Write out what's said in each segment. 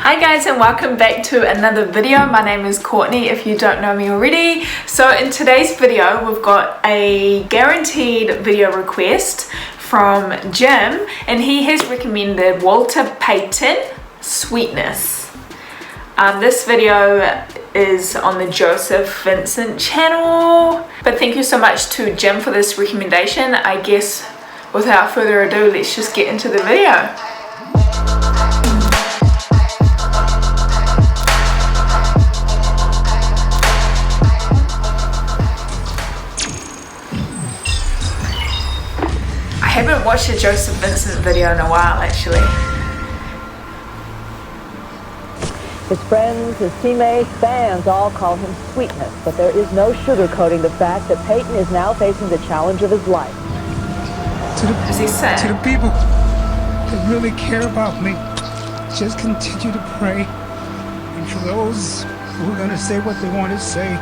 Hi guys, and welcome back to another video. My name is Courtney if you don't know me already. So in today's video we've got a guaranteed video request from Jim, and he has recommended Walter Payton, Sweetness. This video is on the Joseph Vincent channel, but thank you so much to Jim for this recommendation. I guess without further ado, let's just get into the video. I haven't watched a Joseph Vincent video in a while actually. His friends, his teammates, fans all call him Sweetness, but there is no sugarcoating the fact that Payton is now facing the challenge of his life. To the people that really care about me, just continue to pray. And for those who are going to say what they want to say,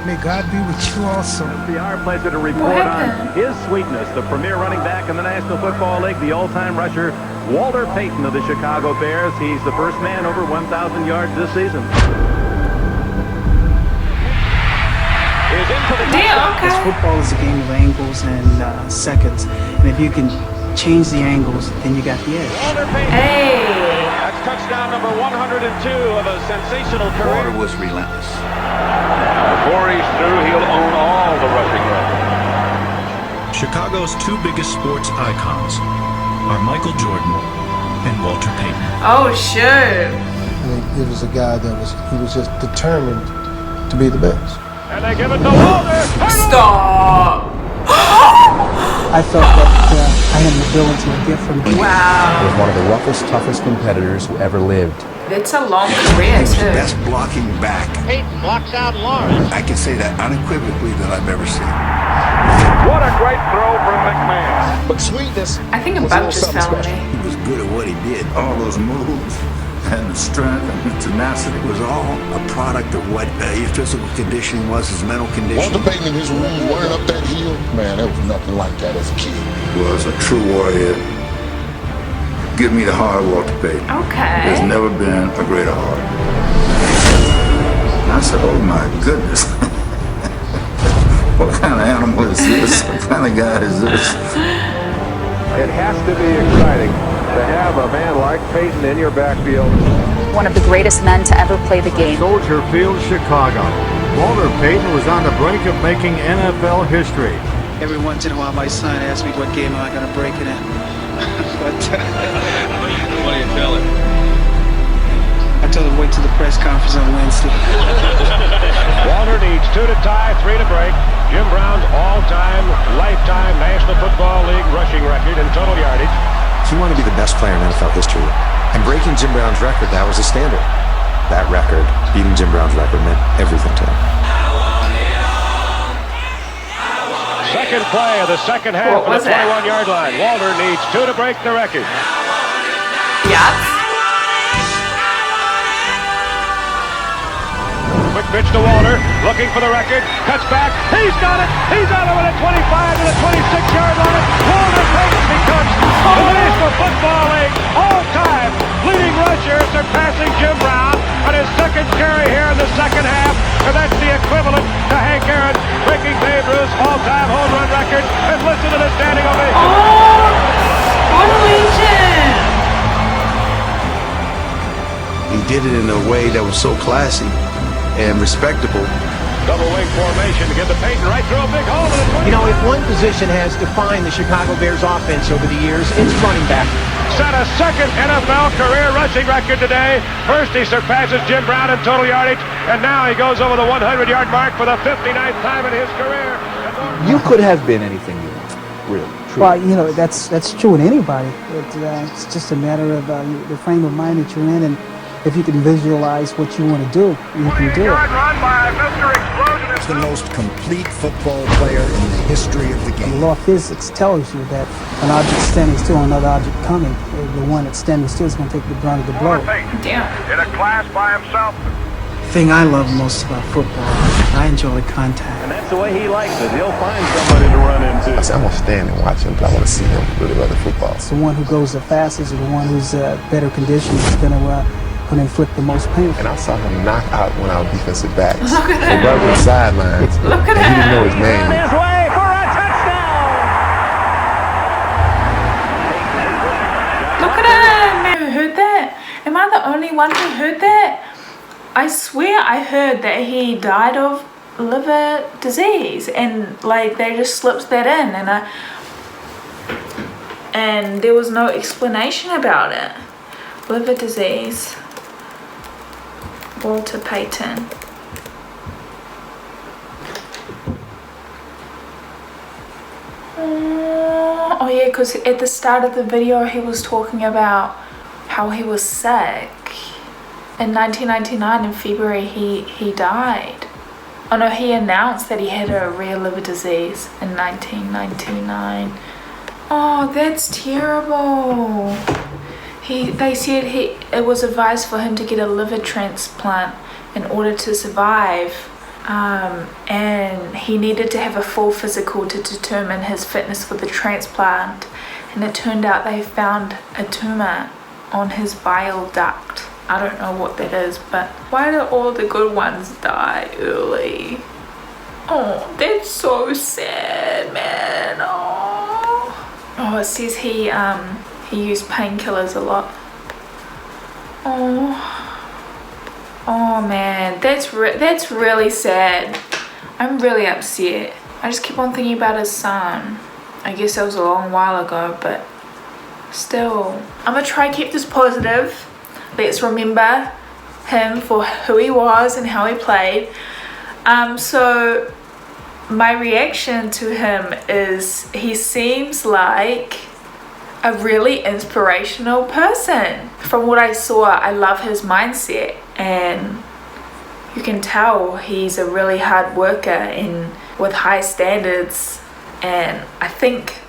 may God be with you also. It's our pleasure to report on his Sweetness, the premier running back in the National Football League, the all-time rusher, Walter Payton of the Chicago Bears. He's the first man over 1,000 yards this season. Is into the This football is a game of angles and seconds, and if you can change the angles, then you got the edge. Walter Payton. Hey! That's touchdown number 102 of a sensational career. Walter was relentless. Before he's through, he'll own all the rushing records. Chicago's two biggest sports icons are Michael Jordan and Walter Payton. Oh shit! It was a guy that was just determined to be the best. And they give it to Walter. Stop! I felt that I had an ability to get from him. Wow. He was one of the roughest, toughest competitors who ever lived. That's a long career He was the too. best blocking back. Payton blocks out Lawrence. I can say that unequivocally that I've ever seen. What a great throw from McMahon. But Sweetness I think a bug just fell on me. He was good at what he did. All those moves and the strength and the tenacity was all a product of what his physical conditioning was, his mental conditioning. Walter Payton in his room running up that hill, man, there was nothing like that as a kid. He was a true warrior. Give me the heart of Walter Payton. Okay. There's never been a greater heart. And I said, oh my goodness. What kind of animal is this? What kind of guy is this? It has to be exciting to have a man like Payton in your backfield. One of the greatest men to ever play the game. Soldier Field, Chicago. Walter Payton was on the brink of making NFL history. Every once in a while, my son asks me what game am I going to break it in. But What do you tell him? I told him wait till the press conference on Wednesday. Walter needs 2 to tie, 3 to break Jim Brown's all-time, lifetime National Football League rushing record in total yardage. If you want to be the best player in NFL history, and breaking Jim Brown's record, that was a standard. That record, beating Jim Brown's record, meant everything to him. Second play of the second half of the 21-yard line. Walter needs 2 to break the record. Yes. Quick pitch to Walter, looking for the record, cuts back, he's got it, he's out of it at 25 to the 26-yard line. Walter Payton becomes the National Football League all-time leading rusher, surpassing Jim Brown on his second carry here in the second half, and that's the equivalent to Hank Aaron breaking Babe Ruth's all-time home run record. And listen to the standing ovation. Oh, what a legend! He did it in a way that was so classy and respectable. Double wing formation to get the Payton right through a big hole in the 20. You know, if one position has defined the Chicago Bears offense over the years, it's running back. Set a second NFL career rushing record today. First, he surpasses Jim Brown in total yardage, and now he goes over the 100-yard mark for the 59th time in his career. You could have been anything you want, really. Truly. Well, you know, that's true in anybody. It's just a matter of the frame of mind that you're in, and if you can visualize what you want to do, you can do it. Run by Mr. Explosion. He's the most complete football player in the history of the The game. law of physics tells you that an object standing still and another object coming, the one that's standing still is going to take the brunt of the blow. Damn. In a class by himself. The thing I love most about football, I enjoy contact. And that's the way he likes it. He'll find somebody to run into. I'm going to stand and watch him, but I want to see him really run the football. It's the one who goes the fastest or the one who's better conditioned is going to when they inflict the most pain. And I saw him knock out one of our defensive backs. Look at They brought him to the sidelines. Look at and he didn't know his On name. his way for a touchdown. Look at him! Who heard that? Am I the only one who heard that? I swear I heard that he died of liver disease, and like they just slipped that in, and there was no explanation about it. Liver disease. Walter Payton. Oh yeah, because at the start of the video he was talking about how he was sick. In 1999 in February he died. Oh no, he announced that he had a rare liver disease in 1999. Oh, that's terrible. They said it was advised for him to get a liver transplant in order to survive, and he needed to have a full physical to determine his fitness for the transplant, and it turned out they found a tumor on his bile duct. I don't know what that is, but why do all the good ones die early? Oh, that's so sad, man. Oh, it says he used painkillers a lot. Oh man, that's really sad. I'm really upset. I just keep on thinking about his son. I guess that was a long while ago, but still. I'm gonna try to keep this positive. Let's remember him for who he was and how he played. So my reaction to him is he seems like a really inspirational person. From what I saw, I love his mindset, and you can tell he's a really hard worker and with high standards, and I think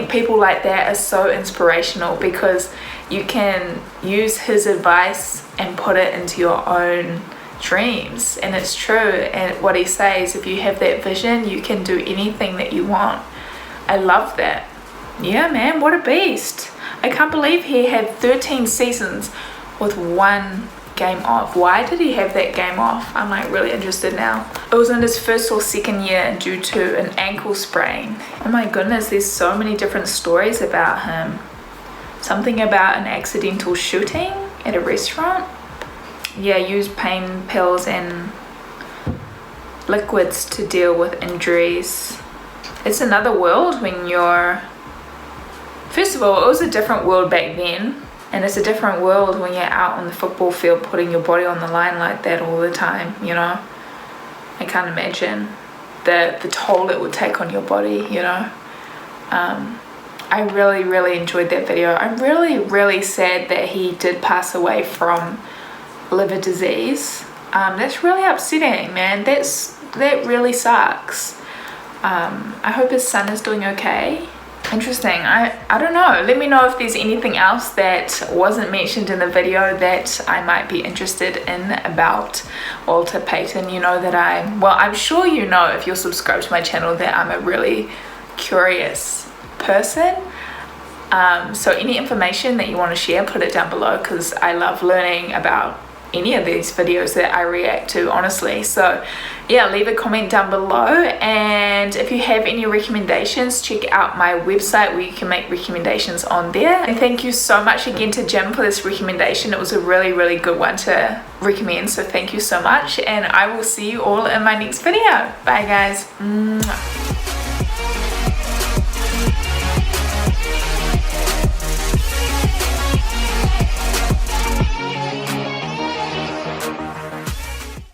people like that are so inspirational because you can use his advice and put it into your own dreams, and it's true. And what he says, if you have that vision, you can do anything that you want. I love that. Yeah man, what a beast. I can't believe he had 13 seasons with one game off. Why did he have that game off? I'm like really interested now. It was in his first or second year due to an ankle sprain. Oh my goodness, there's so many different stories about him. Something about an accidental shooting at a restaurant. Yeah, used pain pills and liquids to deal with injuries. It's another world when you're... First of all, it was a different world back then, and it's a different world when you're out on the football field putting your body on the line like that all the time, you know. I can't imagine the toll it would take on your body, you know. I really enjoyed that video. I'm really sad that he did pass away from liver disease. That's really upsetting, man. That really sucks. I hope his son is doing okay. Interesting. I don't know. Let me know if there's anything else that wasn't mentioned in the video that I might be interested in about Walter Payton. You know that I'm sure you know if you're subscribed to my channel that I'm a really curious person. So any information that you want to share, put it down below, because I love learning about any of these videos that I react to, honestly. So yeah, leave a comment down below, and if you have any recommendations, check out my website where you can make recommendations on there. And thank you so much again to Jim for this recommendation. It was a really good one to recommend, so thank you so much, and I will see you all in my next video. Bye guys. Mwah.